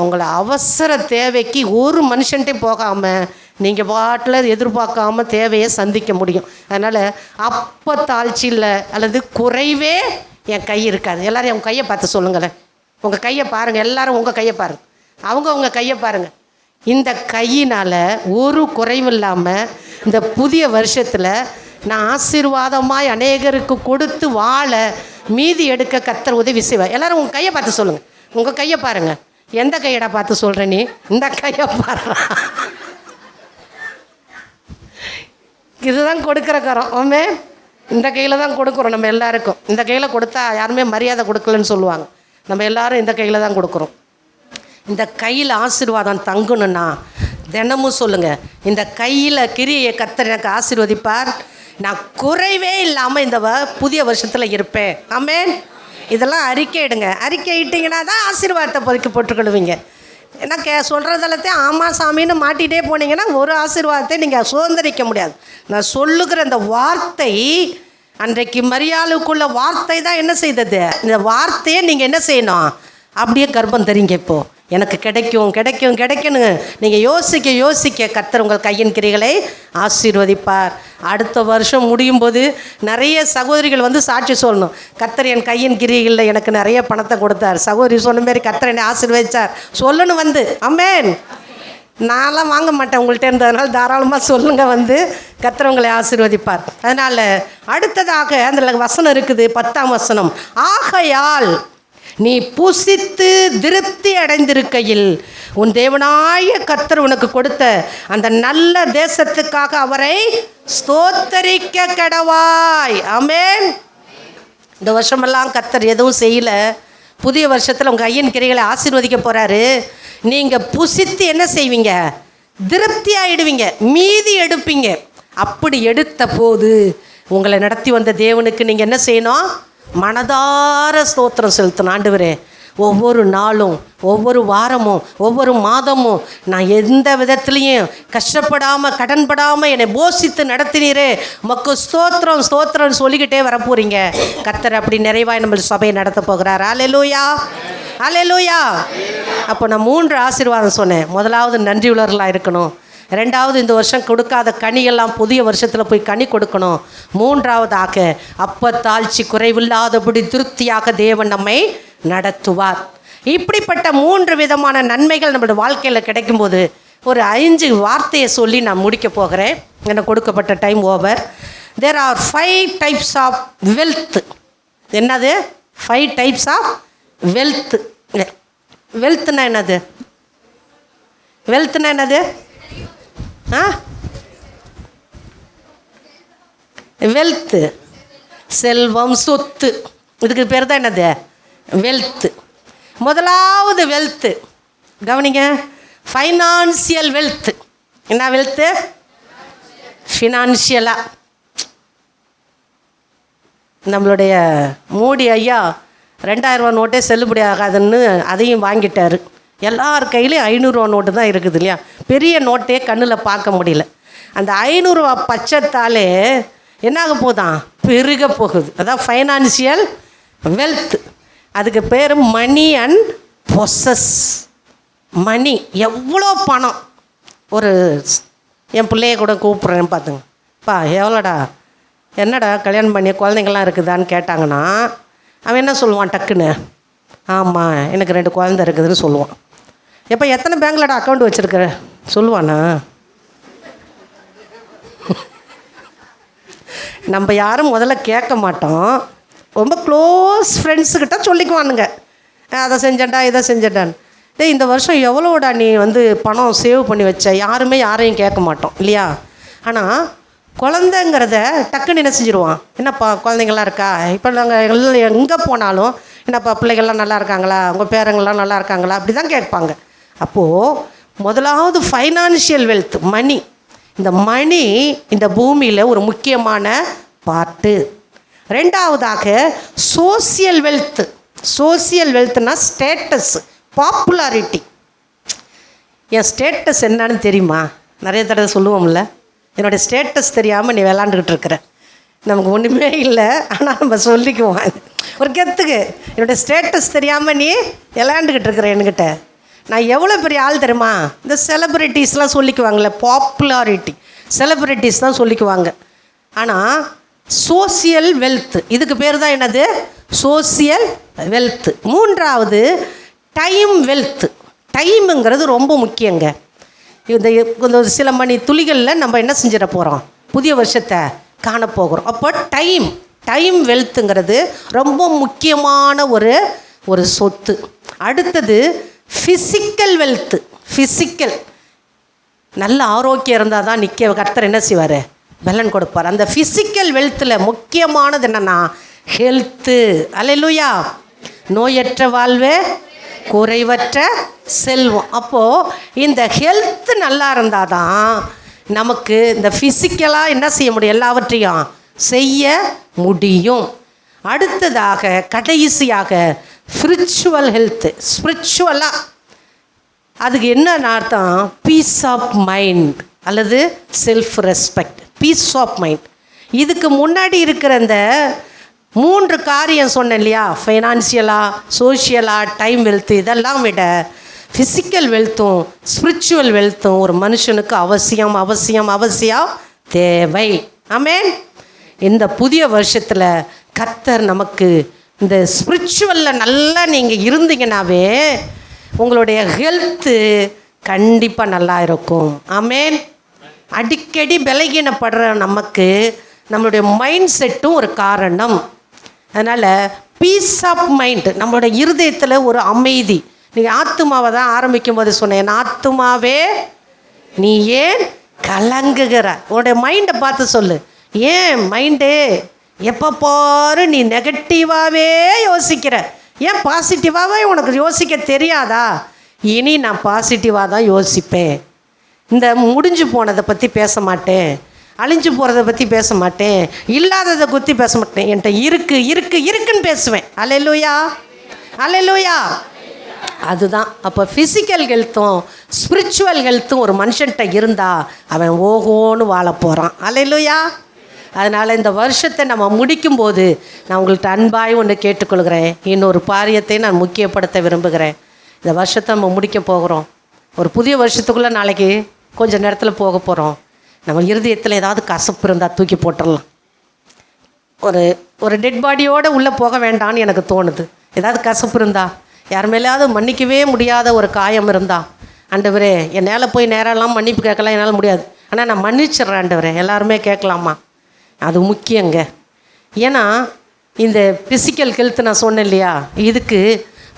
உங்களை அவசர தேவைக்கு ஒரு மனுஷன்ட்டே போகாமல் நீங்கள் பாட்டில் எதிர்பார்க்காம தேவையை சந்திக்க முடியும். அதனால் அப்போ தாழ்ச்சி இல்லை அல்லது குறைவே என் கை இருக்காது. எல்லோரும் உங்கள் கையை பார்த்து சொல்லுங்களேன். உங்கள் கையை பாருங்கள். எல்லோரும் உங்கள் கையை பாருங்கள். அவங்க கையை பாருங்கள். இந்த கையினால் ஒரு குறைவும் இல்லாமல் இந்த புதிய வருஷத்தில் நான் ஆசீர்வாதமாய் அநேகருக்கு கொடுத்து வாழ, மீதி எடுக்க கர்த்தர் உதவி செய்வார். எல்லோரும் உங்கள் கையை பார்த்து சொல்லுங்கள். உங்கள் கையை பாருங்கள். எந்த கையடா பார்த்து சொல்கிறேன் நீ? இந்த கையை பாரு. இதுதான் கொடுக்குற கரம். ஆமே, இந்த கையில் தான் கொடுக்குறோம். நம்ம எல்லாருக்கும் இந்த கையில் கொடுத்தா யாருமே மரியாதை கொடுக்கலன்னு சொல்லுவாங்க. நம்ம எல்லோரும் இந்த கையில் தான் கொடுக்குறோம். இந்த கையில் ஆசீர்வாதம் தங்கணுன்னா தினமும் சொல்லுங்கள், இந்த கையில் கிரியை கர்த்தர் எனக்கு ஆசீர்வதிப்பார், நான் குறைவே இல்லாமல் இந்த புதிய வருஷத்தில் இருப்பேன். ஆமென். இதெல்லாம் அறிக்கை இடுங்க. அறிக்கை இட்டிங்கன்னா தான் ஆசீர்வாதத்தை பொறுக்கி போட்டுக்கொள்வீங்க. ஏன்னா சொல்கிறதெல்லாத்தையும் ஆமாம் சாமின்னு மாட்டிகிட்டே போனீங்கன்னா ஒரு ஆசீர்வாதத்தை நீங்கள் சுதந்திரிக்க முடியாது. நான் சொல்லுகிற இந்த வார்த்தை, அன்றைக்கு மரியாளுக்குள்ள வார்த்தை தான் என்ன செய்தது? இந்த வார்த்தையை நீங்கள் என்ன செய்யணும்? அப்படியே கர்ப்பம் தரீங்க. இப்போது எனக்கு கிடைக்கும் கிடைக்கும் கிடைக்கணுங்க. நீங்கள் யோசிக்க யோசிக்க கர்த்தர் உங்கள் கையின் கிரிகளை ஆசீர்வதிப்பார். அடுத்த வருஷம் முடியும் போது நிறைய சகோதரிகள் வந்து சாட்சி சொல்லணும், கர்த்தர் என் கையின் கிரிகளில் எனக்கு நிறைய பணத்தை கொடுத்தார், சகோதரி சொன்ன மாரி கர்த்தர் என்னை ஆசீர்வதிச்சார் சொல்லணும் வந்து. ஆமென். நான்லாம் வாங்க மாட்டேன் உங்கள்கிட்ட இருந்ததுனால தாராளமாக சொல்லுங்கள் வந்து, கர்த்தர் உங்களை ஆசீர்வதிப்பார். அதனால் அடுத்ததாக அந்த வசனம் இருக்குது, 10ஆம் வசனம். ஆகையால் நீ புசித்து திருப்தி அடைந்திருக்கையில் உன் தேவனாய கர்த்தர் உனக்கு கொடுத்த அந்த நல்ல தேசத்துக்காக அவரை ஸ்தோத்தரிக்க கடவாய். ஆமென். இந்த வருஷமெல்லாம் கர்த்தர் எதுவும் செய்யலை. புதிய வருஷத்தில் உங்கள் கையின் கிரிகளை ஆசீர்வதிக்க போகிறாரு. நீங்கள் புசித்து என்ன செய்வீங்க? திருப்தி ஆகிடுவீங்க, மீதி எடுப்பீங்க. அப்படி எடுத்த போது உங்களை நடத்தி வந்த தேவனுக்கு நீங்கள் என்ன செய்யணும்? மனதார ஸ்தோத்திரம் செலுத்தணும். ஆண்டவரே, ஒவ்வொரு நாளும் ஒவ்வொரு வாரமும் ஒவ்வொரு மாதமும் நான் எந்த விதத்துலேயும் கஷ்டப்படாமல் கடன்படாமல் என்னை போஷித்து நடத்தினீரே, உமக்கு ஸ்தோத்திரம் ஸ்தோத்திரம்னு சொல்லிக்கிட்டே வரப்போகிறீங்க. கர்த்தர் அப்படி நிறைவாய் நம்ம சபையை நடத்த போகிறார். அல்லேலூயா, அல்லேலூயா. அப்போ நான் 3 ஆசீர்வாதம் சொன்னேன். முதலாவது நன்றி உள்ளவர்களாக இருக்கணும். 2வது இந்த வருஷம் கொடுக்காத கனியெல்லாம் புதிய வருஷத்தில் போய் கனி கொடுக்கணும். 3வதாக அப்பத்தாழ்ச்சி குறைவில்லாதபடி திருப்தியாக தேவன் நம்மை நடத்துவார். இப்படிப்பட்ட 3 விதமான நன்மைகள் நம்மளோட வாழ்க்கையில் கிடைக்கும்போது ஒரு 5 வார்த்தையை சொல்லி நான் முடிக்க போகிறேன். எனக்கு கொடுக்கப்பட்ட time over. There are 5 types of wealth. என்னது? 5 டைப்ஸ் ஆஃப் வெல்த். வெல்த்னா என்னது? வெல்த்னா என்னது? வெல்த்து, செல்வம், சொத்து, இதுக்கு பேர் தான் என்னது? வெல்த்து. முதலாவது வெல்த்து கவனிங்க, ஃபைனான்சியல் வெல்த்து. என்ன வெல்த்து? ஃபினான்ஷியலாக. நம்மளுடைய மோடி ஐயா 2000 ரூபா நோட்டே செல்லுபடி ஆகாதுன்னு அதையும் வாங்கிட்டார். எல்லார் கையிலையும் 500 ரூபா நோட்டு தான் இருக்குது இல்லையா? பெரிய நோட்டே கண்ணில் பார்க்க முடியல. அந்த 500 ரூபா பட்சத்தாலே என்னாக போதான்? பெருக போகுது. அதான் ஃபைனான்சியல் வெல்த். அதுக்கு பேர் மணி அண்ட் பொசஸ். மணி, எவ்வளோ பணம். ஒரு என் பிள்ளைய கூட கூப்பிட்றேன் பார்த்துங்க, பா எவ்வளோடா, என்னடா கல்யாணம் பண்ணி குழந்தைங்கள்லாம் இருக்குதான்னு கேட்டாங்கன்னா அவன் என்ன சொல்லுவான் டக்குன்னு? ஆமாம், எனக்கு 2 குழந்தை இருக்குதுன்னு சொல்லுவான். எப்போ எத்தனை பேங்க்லடா அக்கௌண்ட் வச்சுருக்கிற சொல்லுவானா? நம்ம யாரும் முதல்ல கேட்க மாட்டோம். ரொம்ப க்ளோஸ் ஃப்ரெண்ட்ஸுக்கிட்ட சொல்லிக்குவானுங்க, அதை செஞ்சேன்டா இதை செஞ்சேன்டான்னு. இந்த வருஷம் எவ்வளோடா நீ வந்து பணம் சேவ் பண்ணி வச்ச? யாருமே யாரையும் கேட்க மாட்டோம் இல்லையா? ஆனால் குழந்தைங்கிறத டக்குன்னு என்ன செஞ்சுருவான்? என்னப்பா குழந்தைங்கள்லாம் இருக்கா? இப்போ நாங்கள் எல்லாம் எங்கே போனாலும் என்னப்பா பிள்ளைகள்லாம் நல்லா இருக்காங்களா, உங்கள் பேரங்கள்லாம் நல்லா இருக்காங்களா, அப்படி தான் கேட்பாங்க. அப்போது முதலாவது ஃபைனான்ஷியல் வெல்த், மணி. இந்த மணி இந்த பூமியில் ஒரு முக்கியமான பார்ட்டு. 2வதாக சோசியல் வெல்த்து. சோசியல் வெல்த்னா ஸ்டேட்டஸ், பாப்புலாரிட்டி. என் ஸ்டேட்டஸ் என்னன்னு தெரியுமா? நிறைய தடவை சொல்லுவோம்ல, என்னுடைய ஸ்டேட்டஸ் தெரியாமல் நீ விளாண்டுக்கிட்டு இருக்கிற. நமக்கு ஒன்றுமே இல்லை, ஆனால் நம்ம சொல்லிக்குவோம் ஒரு கெத்துக்கு. என்னுடைய ஸ்டேட்டஸ் தெரியாமல் நீ விளாண்டுக்கிட்டு இருக்கிற என்கிட்ட. நான் எவ்வளோ பெரிய ஆள் தெரியுமா? இந்த செலிப்ரிட்டிஸ்லாம் சொல்லிக்குவாங்களே, பாப்புலாரிட்டி, செலிப்ரிட்டிஸ் தான் சொல்லிக்குவாங்க. ஆனால் சோசியல் வெல்த், இதுக்கு பேர் தான் என்னது? Social wealth. 3வது டைம் வெல்த். டைமுங்கிறது ரொம்ப முக்கியங்க. இந்த சில மணி துளிகளில் நம்ம என்ன செஞ்சிட போகிறோம்? புதிய வருஷத்தை காணப்போகிறோம். அப்போ டைம் வெல்த்துங்கிறது ரொம்ப முக்கியமான ஒரு சொத்து. அடுத்தது ஃபிசிக்கல் வெல்த்து. ஃபிசிக்கல், நல்ல ஆரோக்கியம் இருந்தால் தான் நிற்க கர்த்தர் என்ன செய்வார்? பலன் கொடுப்பார். அந்த ஃபிசிக்கல் வெல்த்தில் முக்கியமானது என்னென்னா ஹெல்த்து. அல்லேலூயா. நோயற்ற வாழ்வே குறைவற்ற செல்வம். அப்போது இந்த ஹெல்த்து நல்லா இருந்தால் தான் நமக்கு இந்த ஃபிசிக்கலாக என்ன செய்ய முடியும்? எல்லாவற்றையும் செய்ய முடியும். அடுத்ததாக கடைசியாக ஸ்பிரிச்சுவல் ஹெல்த்து. ஸ்பிரிச்சுவலாக அதுக்கு என்ன அர்த்தம்? பீஸ் ஆஃப் மைண்ட் அல்லது self respect, peace of mind. இதுக்கு முன்னாடி இருக்கிற இந்த 3 காரியம் சொன்னேன் இல்லையா, ஃபைனான்சியலாக, சோஷியலாக, டைம் வெல்த்து, இதெல்லாம் விட ஃபிசிக்கல் வெல்த்தும் ஸ்பிரிச்சுவல் வெல்த்தும் ஒரு மனுஷனுக்கு அவசியம் அவசியம் அவசியம் தேவை. ஆமென். இந்த புதிய வருஷத்தில் கர்த்தர் நமக்கு இந்த ஸ்பிரிச்சுவலில் நல்லா நீங்கள் இருந்தீங்கன்னாவே உங்களுடைய ஹெல்த்து கண்டிப்பாக நல்லா இருக்கும். ஆமென். அடிக்கடி பலகீனப்படுற நமக்கு நம்மளுடைய மைண்ட் செட்டும் ஒரு காரணம். அதனால் பீஸ் ஆஃப் மைண்ட், நம்மளோட இருதயத்தில் ஒரு அமைதி. நீங்கள் ஆத்துமாவை தான் ஆரம்பிக்கும் போது சொன்னேன், ஆத்துமாவே நீ ஏன் கலங்குகிற? உன்னுடைய மைண்டை பார்த்து சொல்லு, ஏன் மைண்டே எப்போ பாரு நீ நெகட்டிவாகவே யோசிக்கிற? ஏன் பாசிட்டிவாகவே உனக்கு யோசிக்க தெரியாதா? இனி நான் பாசிட்டிவாக தான் யோசிப்பேன். இந்த முடிஞ்சு போனதை பற்றி பேச மாட்டேன், அழிஞ்சு போகிறத பற்றி பேச மாட்டேன், இல்லாததை பற்றி பேச மாட்டேன். என்கிட்ட இருக்குன்னு பேசுவேன். அல்லேலூயா, அல்லேலூயா. அதுதான் அப்போ ஃபிசிக்கல் ஹெல்த்தும் ஸ்பிரிச்சுவல் ஹெல்த்தும் ஒரு மனுஷன்கிட்ட இருந்தால் அவன் ஓகோன்னு வாழ போகிறான். அல்லேலூயா. அதனால் இந்த வருஷத்தை நம்ம முடிக்கும்போது நான் உங்கள்கிட்ட அன்பாய் ஒன்று கேட்டுக்கொள்கிறேன். இன்னொரு காரியத்தை நான் முக்கியப்படுத்த விரும்புகிறேன். இந்த வருஷத்தை நம்ம முடிக்க போகிறோம். ஒரு புதிய வருஷத்துக்குள்ளே நாளைக்கு கொஞ்சம் நேரத்தில் போக போகிறோம். நம்ம இருதயத்தில் ஏதாவது கசப்பு இருந்தால் தூக்கி போட்டுடலாம். ஒரு டெட் பாடியோடு உள்ளே போக வேண்டான்னு எனக்கு தோணுது. ஏதாவது கசப்பு இருந்தால், யார் மேலேயாவது மன்னிக்கவே முடியாத ஒரு காயம் இருந்தால், ஆண்டவரே என்னால் போய் நேரெல்லாம் மன்னிப்பு கேட்கலாம், என்னால் முடியாது, ஆனால் நான் மன்னிச்சிட்றேன் ஆண்டவரே, எல்லாருமே கேட்கலாமா? அது முக்கியங்க. ஏன்னா இந்த ஃபிசிக்கல் ஹெல்த் நான் சொன்னேன் இல்லையா, இதுக்கு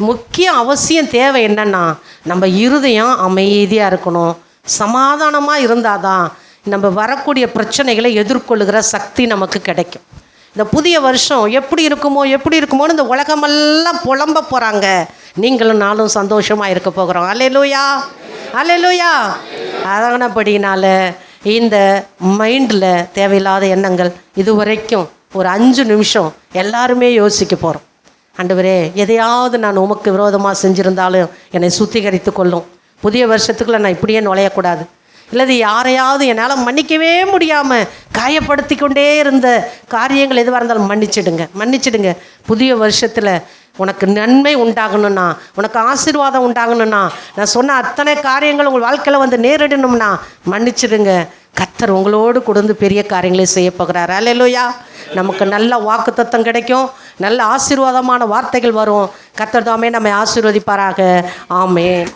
முக்கிய அவசியம் தேவை என்னென்னா நம்ம இருதயம் அமைதியாக இருக்கணும், சமாதானமாக இருந்தால் தான் நம்ம வரக்கூடிய பிரச்சனைகளை எதிர்கொள்ளுகிற சக்தி நமக்கு கிடைக்கும். இந்த புதிய வருஷம் எப்படி இருக்குமோன்னு இந்த உலகமெல்லாம் புலம்ப போகிறாங்க. நீங்களும் நானும் சந்தோஷமாக இருக்க போகிறோம். அல்லேலூயா, அல்லேலூயா. அதனபடினால இந்த மைண்டில் தேவையில்லாத எண்ணங்கள் இதுவரைக்கும் ஒரு 5 நிமிஷம் எல்லாருமே யோசிக்க போகிறோம். ஆண்டவரே எதையாவது நான் உமக்கு விரோதமாக செஞ்சுருந்தாலும் என்னை சுத்திகரித்து கொள்ளும். புதிய வருஷத்துக்குள்ளே நான் இப்படியே நுழையக்கூடாது. இல்லது யாரையாவது என்னால் மன்னிக்கவே முடியாமல் காயப்படுத்தி கொண்டே இருந்த காரியங்கள் எதுவாக இருந்தாலும் மன்னிச்சிடுங்க. புதிய வருஷத்தில் உனக்கு நன்மை உண்டாகணும்னா, உனக்கு ஆசீர்வாதம் உண்டாகணும்னா, நான் சொன்ன அத்தனை காரியங்கள் உங்கள் வாழ்க்கையில் வந்து நேரிடணும்னா மன்னிச்சிடுங்க. கர்த்தர் உங்களோடு கொடுந்து பெரிய காரியங்களை செய்ய போகிறார். அல்லேலூயா. நமக்கு நல்ல வாக்குத்தத்தம் கிடைக்கும், நல்ல ஆசீர்வாதமான வார்த்தைகள் வரும். கர்த்தர் தாமே நம்மை ஆசீர்வதிப்பாராக. ஆமென்.